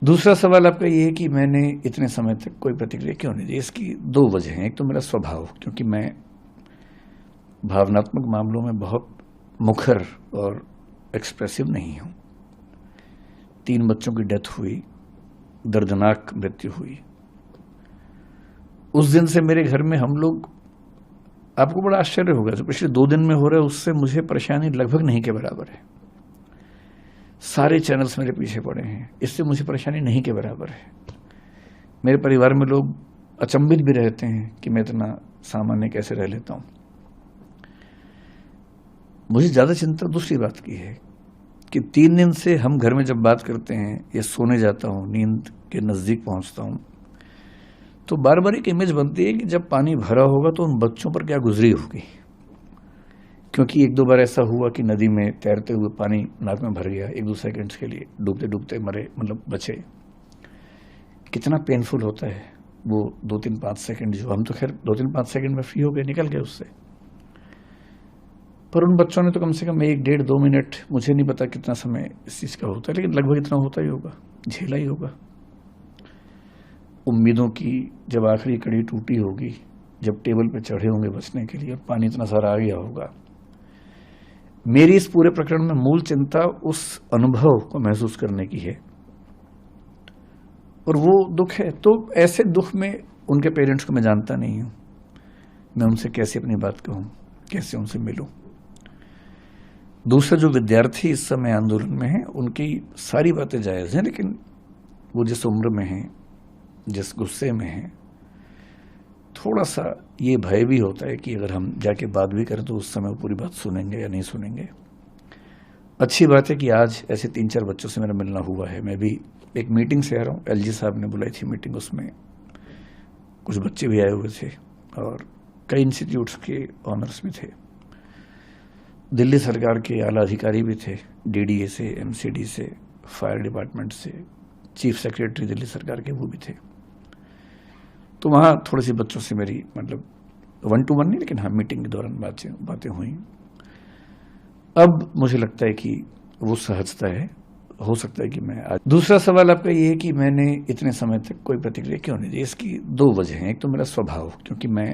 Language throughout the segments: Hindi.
दूसरा सवाल आपका ये है कि मैंने इतने समय तक कोई प्रतिक्रिया क्यों नहीं दी। इसकी दो वजह हैं। एक तो मेरा स्वभाव, क्योंकि मैं भावनात्मक मामलों में बहुत मुखर और एक्सप्रेसिव नहीं हूं। 3 बच्चों की डेथ हुई, दर्दनाक मृत्यु हुई। उस दिन से मेरे घर में हम लोग, आपको बड़ा आश्चर्य होगा, जो पिछले 2 दिन में हो रहा है उससे मुझे परेशानी लगभग नहीं के बराबर है। सारे चैनल्स मेरे पीछे पड़े हैं, इससे मुझे परेशानी नहीं के बराबर है। मेरे परिवार में लोग अचंभित भी रहते हैं कि मैं इतना सामान्य कैसे रह लेता हूं। मुझे ज्यादा चिंता दूसरी बात की है कि 3 दिन से हम घर में जब बात करते हैं या सोने जाता हूं, नींद के नजदीक पहुंचता हूं, तो बार बार एक इमेज बनती है कि जब पानी भरा होगा तो उन बच्चों पर क्या गुजरी होगी। क्योंकि 1-2 बार ऐसा हुआ कि नदी में तैरते हुए पानी नाक में भर गया, 1-2 सेकंड्स के लिए डूबते डूबते मरे, मतलब बचे। कितना पेनफुल होता है वो 2-3-5 सेकंड, जो हम तो खैर 2-3-5 सेकंड में फ्री हो गए, निकल गए उससे। पर उन बच्चों ने तो कम से कम 1-1.5-2 मिनट, मुझे नहीं पता कितना समय इस चीज का होता है, लेकिन लगभग इतना होता ही होगा, झेला ही होगा। उम्मीदों की जब आखिरी कड़ी टूटी होगी, जब टेबल पे चढ़े होंगे बचने के लिए और पानी इतना सारा आ गया होगा। मेरी इस पूरे प्रकरण में मूल चिंता उस अनुभव को महसूस करने की है, और वो दुख है। तो ऐसे दुख में उनके पेरेंट्स को मैं जानता नहीं हूं, मैं उनसे कैसे अपनी बात कहूं, कैसे उनसे मिलूं। दूसरा, जो विद्यार्थी इस समय आंदोलन में हैं, उनकी सारी बातें जायज हैं, लेकिन वो जिस उम्र में हैं, जिस गुस्से में हैं, थोड़ा सा ये भय भी होता है कि अगर हम जाके बात भी करें तो उस समय वो पूरी बात सुनेंगे या नहीं सुनेंगे। अच्छी बात है कि आज ऐसे 3-4 बच्चों से मेरा मिलना हुआ है। मैं भी एक मीटिंग से आ रहा हूँ, एलजी साहब ने बुलाई थी मीटिंग, उसमें कुछ बच्चे भी आए हुए थे और कई इंस्टीट्यूट्स के ऑनर्स भी थे, दिल्ली सरकार के आला अधिकारी भी थे, डीडीए से, एमसीडी से, फायर डिपार्टमेंट से, चीफ सेक्रेटरी दिल्ली सरकार के वो भी थे। तो वहाँ थोड़ी सी बच्चों से मेरी, मतलब 1-to-1 नहीं, लेकिन हाँ मीटिंग के दौरान बातें हुई। अब मुझे लगता है कि वो सहजता है, हो सकता है कि मैं आज। दूसरा सवाल आपका ये है कि मैंने इतने समय तक कोई प्रतिक्रिया क्यों नहीं दी। इसकी दो वजह हैं। एक तो मेरा स्वभाव, क्योंकि मैं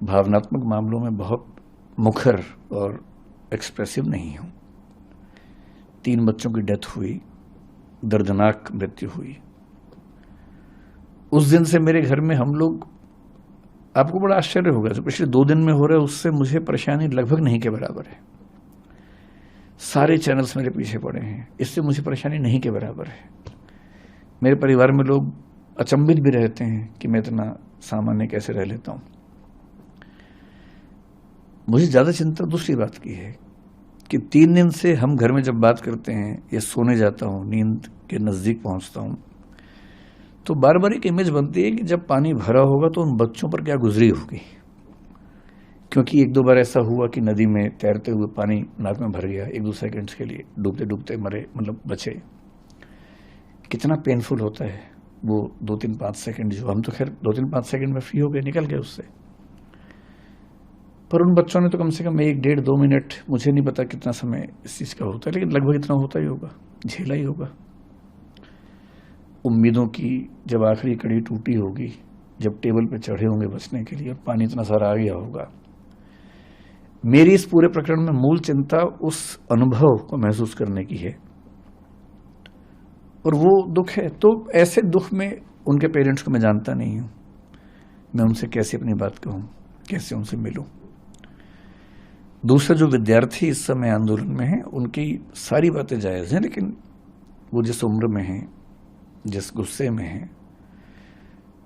भावनात्मक मामलों में बहुत मुखर और एक्सप्रेसिव नहीं हूं। 3 बच्चों की डेथ हुई, दर्दनाक मृत्यु हुई। उस दिन से मेरे घर में हम लोग, आपको बड़ा आश्चर्य होगा, जो पिछले 2 दिन में हो रहा है उससे मुझे परेशानी लगभग नहीं के बराबर है। सारे चैनल्स मेरे पीछे पड़े हैं, इससे मुझे परेशानी नहीं के बराबर है। मेरे परिवार में लोग अचंभित भी रहते हैं कि मैं इतना सामान्य कैसे रह लेता हूं। मुझे ज्यादा चिंता दूसरी बात की है कि 3 दिन से हम घर में जब बात करते हैं या सोने जाता हूं, नींद के नजदीक पहुंचता हूं, तो बार बार एक इमेज बनती है कि जब पानी भरा होगा तो उन बच्चों पर क्या गुजरी होगी। क्योंकि 1-2 बार ऐसा हुआ कि नदी में तैरते हुए पानी नाक में भर गया, 1-2 सेकंड्स के लिए डूबते डूबते मरे, मतलब बचे। कितना पेनफुल होता है वो 2-3-5 सेकंड, जो हम तो खैर 2-3-5 सेकंड में फ्री हो गए, निकल गए उससे। पर उन बच्चों ने तो कम से कम 1-1.5-2 मिनट, मुझे नहीं पता कितना समय इस चीज का होता है, लेकिन लगभग इतना होता ही होगा, झेला ही होगा। उम्मीदों की जब आखिरी कड़ी टूटी होगी, जब टेबल पे चढ़े होंगे बचने के लिए और पानी इतना सारा आ गया होगा। मेरी इस पूरे प्रकरण में मूल चिंता उस अनुभव को महसूस करने की है, और वो दुख है। तो ऐसे दुख में उनके पेरेंट्स को मैं जानता नहीं हूं, मैं उनसे कैसे अपनी बात कहूं, कैसे उनसे मिलूं। दूसरा, जो विद्यार्थी इस समय आंदोलन में हैं, उनकी सारी बातें जायज हैं, लेकिन वो जिस उम्र में हैं, जिस गुस्से में हैं,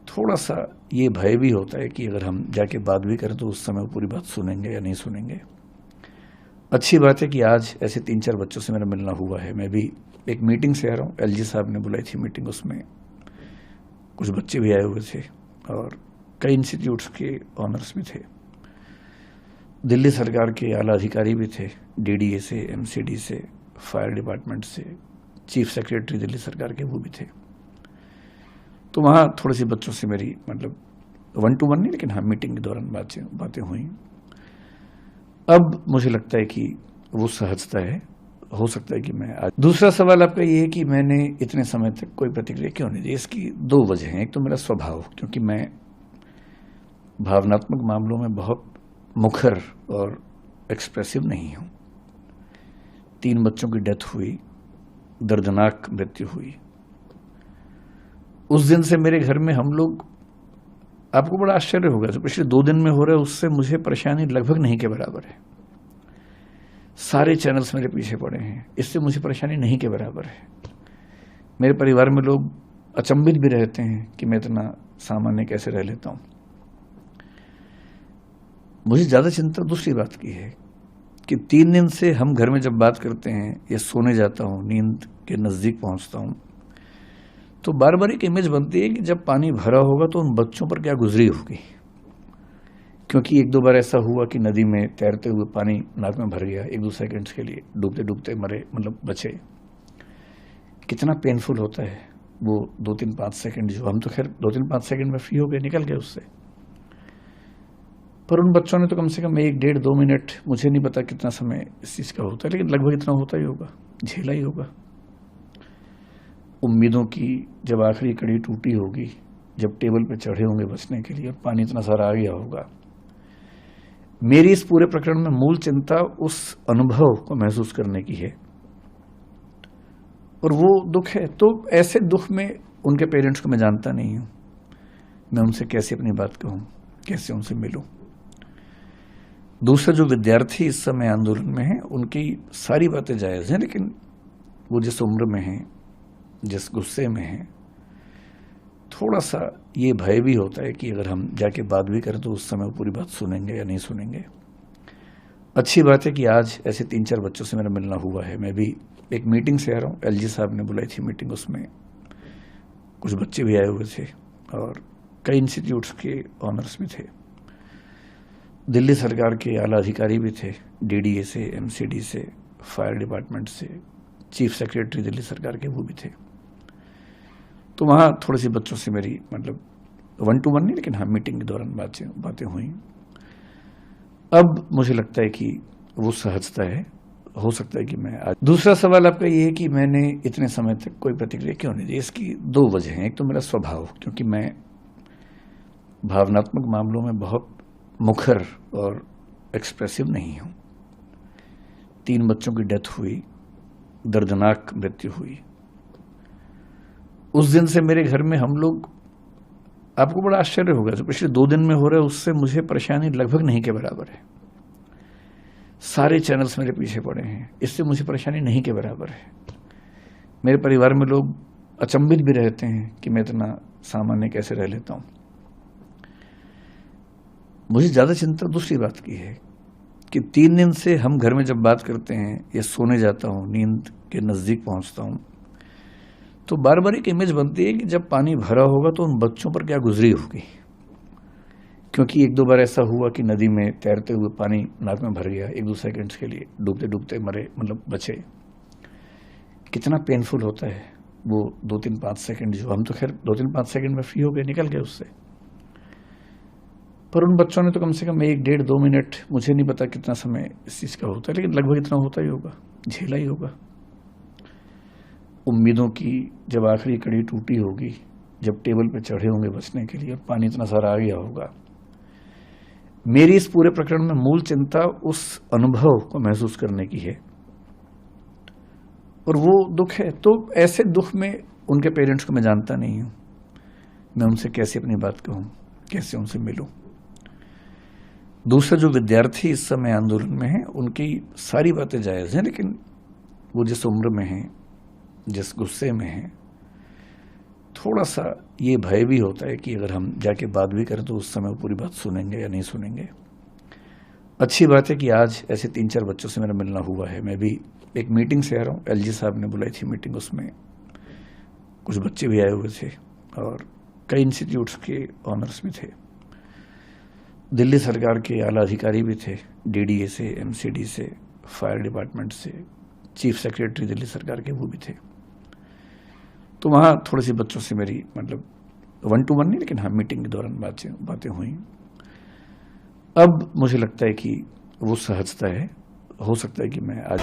थोड़ा सा ये भय भी होता है कि अगर हम जाके बात भी करें तो उस समय वो पूरी बात सुनेंगे या नहीं सुनेंगे। अच्छी बात है कि आज ऐसे 3-4 बच्चों से मेरा मिलना हुआ है। मैं भी एक मीटिंग से आ रहा हूँ, एलजी साहब ने बुलाई थी मीटिंग, उसमें कुछ बच्चे भी आए हुए थे और कई इंस्टीट्यूट्स के ऑनर्स भी थे, दिल्ली सरकार के आला अधिकारी भी थे, डीडीए से, एमसीडी से, फायर डिपार्टमेंट से, चीफ सेक्रेटरी दिल्ली सरकार के वो भी थे। तो वहाँ थोड़ी सी बच्चों से मेरी, मतलब 1-to-1 नहीं, लेकिन हाँ मीटिंग के दौरान बातें हुई। अब मुझे लगता है कि वो सहजता है, हो सकता है कि मैं आज। दूसरा सवाल आपका ये है कि मैंने इतने समय तक कोई प्रतिक्रिया क्यों नहीं दी। इसकी दो वजह हैं। एक तो मेरा स्वभाव, क्योंकि मैं भावनात्मक मामलों में बहुत मुखर और एक्सप्रेसिव नहीं हूं। 3 बच्चों की डेथ हुई, दर्दनाक मृत्यु हुई। उस दिन से मेरे घर में हम लोग, आपको बड़ा आश्चर्य होगा, जो पिछले 2 दिन में हो रहा है उससे मुझे परेशानी लगभग नहीं के बराबर है। सारे चैनल्स मेरे पीछे पड़े हैं, इससे मुझे परेशानी नहीं के बराबर है। मेरे परिवार में लोग अचंभित भी रहते हैं कि मैं इतना सामान्य कैसे रह लेता हूं। मुझे ज्यादा चिंता दूसरी बात की है कि 3 दिन से हम घर में जब बात करते हैं या सोने जाता हूं, नींद के नजदीक पहुंचता हूं, तो बार बार एक इमेज बनती है कि जब पानी भरा होगा तो उन बच्चों पर क्या गुजरी होगी। क्योंकि 1-2 बार ऐसा हुआ कि नदी में तैरते हुए पानी नाक में भर गया, 1-2 सेकंड्स के लिए डूबते डूबते मरे, मतलब बचे। कितना पेनफुल होता है वो 2-3-5 सेकंड, जो हम तो खैर 2-3-5 सेकंड में फ्री हो गए, निकल गए उससे। पर उन बच्चों ने तो कम से कम 1-1.5-2 मिनट, मुझे नहीं पता कितना समय इस चीज का होता है, लेकिन लगभग इतना होता ही होगा, झेला ही होगा। उम्मीदों की जब आखिरी कड़ी टूटी होगी, जब टेबल पे चढ़े होंगे बचने के लिए और पानी इतना सारा आ गया होगा। मेरी इस पूरे प्रकरण में मूल चिंता उस अनुभव को महसूस करने की है, और वो दुख है। तो ऐसे दुख में उनके पेरेंट्स को मैं जानता नहीं हूं, मैं उनसे कैसे अपनी बात कहूं, कैसे उनसे मिलूं। दूसरा, जो विद्यार्थी इस समय आंदोलन में हैं, उनकी सारी बातें जायज हैं, लेकिन वो जिस उम्र में हैं, जिस गुस्से में हैं, थोड़ा सा ये भय भी होता है कि अगर हम जाके बात भी करें तो उस समय वो पूरी बात सुनेंगे या नहीं सुनेंगे। अच्छी बात है कि आज ऐसे 3-4 बच्चों से मेरा मिलना हुआ है। मैं भी एक मीटिंग से आ रहा हूँ, एलजी साहब ने बुलाई थी मीटिंग, उसमें कुछ बच्चे भी आए हुए थे और कई इंस्टीट्यूट्स के ऑनर्स भी थे, दिल्ली सरकार के आला अधिकारी भी थे, डीडीए से, एमसीडी से, फायर डिपार्टमेंट से, चीफ सेक्रेटरी दिल्ली सरकार के वो भी थे। तो वहाँ थोड़ी सी बच्चों से मेरी, मतलब 1-to-1 नहीं, लेकिन हाँ मीटिंग के दौरान बातें हुई। अब मुझे लगता है कि वो सहजता है, हो सकता है कि मैं आज। दूसरा सवाल आपका ये है कि मैंने इतने समय तक कोई प्रतिक्रिया क्यों नहीं दी। इसकी दो वजह हैं। एक तो मेरा स्वभाव, क्योंकि मैं भावनात्मक मामलों में बहुत मुखर और एक्सप्रेसिव नहीं हूं। 3 बच्चों की डेथ हुई, दर्दनाक मृत्यु हुई। उस दिन से मेरे घर में हम लोग, आपको बड़ा आश्चर्य होगा, जो पिछले 2 दिन में हो रहा है उससे मुझे परेशानी लगभग नहीं के बराबर है। सारे चैनल्स मेरे पीछे पड़े हैं, इससे मुझे परेशानी नहीं के बराबर है। मेरे परिवार में लोग अचंभित भी रहते हैं कि मैं इतना सामान्य कैसे रह लेता हूं। मुझे ज्यादा चिंता दूसरी बात की है कि 3 दिन से हम घर में जब बात करते हैं या सोने जाता हूं, नींद के नजदीक पहुंचता हूं, तो बार बार एक इमेज बनती है कि जब पानी भरा होगा तो उन बच्चों पर क्या गुजरी होगी। क्योंकि 1-2 बार ऐसा हुआ कि नदी में तैरते हुए पानी नाक में भर गया, 1-2 सेकंड्स के लिए डूबते डूबते मरे, मतलब बचे। कितना पेनफुल होता है वो 2-3-5 सेकंड, जो हम तो खैर 2-3-5 सेकंड में फ्री हो गए, निकल गए उससे। पर उन बच्चों ने तो कम से कम 1-1.5-2 मिनट, मुझे नहीं पता कितना समय इस चीज का होता है, लेकिन लगभग इतना होता ही होगा, झेला ही होगा। उम्मीदों की जब आखिरी कड़ी टूटी होगी, जब टेबल पे चढ़े होंगे बचने के लिए और पानी इतना सारा आ गया होगा। मेरी इस पूरे प्रकरण में मूल चिंता उस अनुभव को महसूस करने की है, और वो दुख है। तो ऐसे दुख में उनके पेरेंट्स को मैं जानता नहीं हूं, मैं उनसे कैसे अपनी बात कहूं, कैसे उनसे मिलूं। दूसरा, जो विद्यार्थी इस समय आंदोलन में हैं, उनकी सारी बातें जायज हैं, लेकिन वो जिस उम्र में हैं, जिस गुस्से में हैं, थोड़ा सा ये भय भी होता है कि अगर हम जाके बात भी करें तो उस समय वो पूरी बात सुनेंगे या नहीं सुनेंगे। अच्छी बात है कि आज ऐसे 3-4 बच्चों से मेरा मिलना हुआ है। मैं भी एक मीटिंग से आ रहा हूँ, एलजी साहब ने बुलाई थी मीटिंग, उसमें कुछ बच्चे भी आए हुए थे और कई इंस्टीट्यूट्स के ऑनर्स भी थे, दिल्ली सरकार के आला अधिकारी भी थे, डीडीए से, एमसीडी से, फायर डिपार्टमेंट से, चीफ सेक्रेटरी दिल्ली सरकार के वो भी थे। तो वहाँ थोड़ी सी बच्चों से मेरी, मतलब 1-to-1 नहीं, लेकिन हाँ मीटिंग के दौरान बातें हुई। अब मुझे लगता है कि वो सहजता है, हो सकता है कि मैं आज